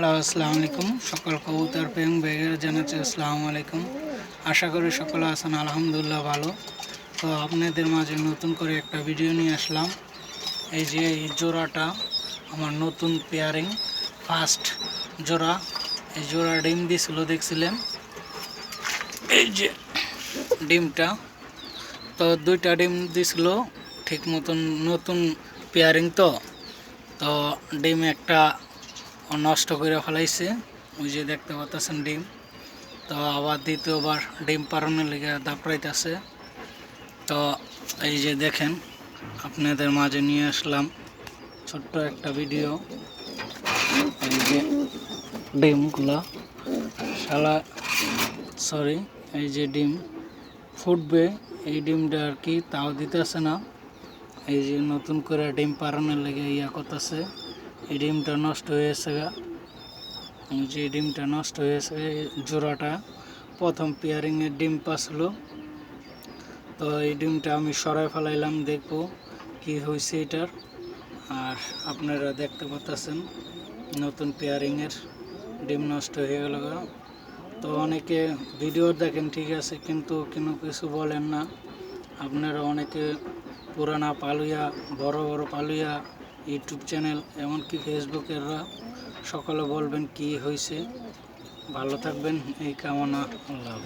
Hello, আসসালামু আলাইকুম। সকল কবুতর প্রেম বেগের জানাচ্ছি আসসালামু আলাইকুম। আশা করি সকলে আছেন আলহামদুলিল্লাহ ভালো। তো আপনাদের মাঝে নতুন করে একটা ভিডিও নিয়ে আসলাম। এই যে এই জোড়াটা আমার নতুন পেয়ারিং ফার্স্ট জোড়া। এই জোড়া ডিম দিয়েছিল দেখছিলেন, এই যে ডিমটা। তো দুইটা ডিম দিছিল ঠিক মতন, নতুন পেয়ারিং তো তো ডিম একটা নষ্ট করে ফেলাইছে, ওই যে দেখতে পাচ্ছেন ডিম। তো আবার দ্বিতীয়বার ডিম পারনের লেগে দাপড়াইতেছে। তো এই যে দেখেন, আপনাদের মাঝে নিয়ে আসলাম ছোট্ট একটা ভিডিও। এই যে ডিমগুলা এই যে ডিম ফুটবে, এই ডিমটা আর কি তাও দিতেছে না। এই যে নতুন করে ডিম পারনের লেগে করতেছে, এই ডিমটা নষ্ট হয়েছে যে ডিমটা নষ্ট হয়েছে। জোড়াটা প্রথম পেয়ারিংয়ের ডিম পাচ্ছিল, তো এই ডিমটা আমি সরাই ফেলাইলাম, দেখবো কি হয়েছে এটার। আর আপনারা দেখতে পাচ্ছেন নতুন পেয়ারিংয়ের ডিম নষ্ট হয়ে গেল। তো অনেকে ভিডিও দেখেন ঠিক আছে, কিন্তু কোনো কিছু বলেন না। আপনারা অনেকে পুরানা পালুয়া, বড় বড় পালুয়া ইউটিউব চ্যানেল, এমনকি ফেসবুকেররা সকলে বলবেন কি হয়েছে। ভালো থাকবেন এই কামনা। আল্লাহ।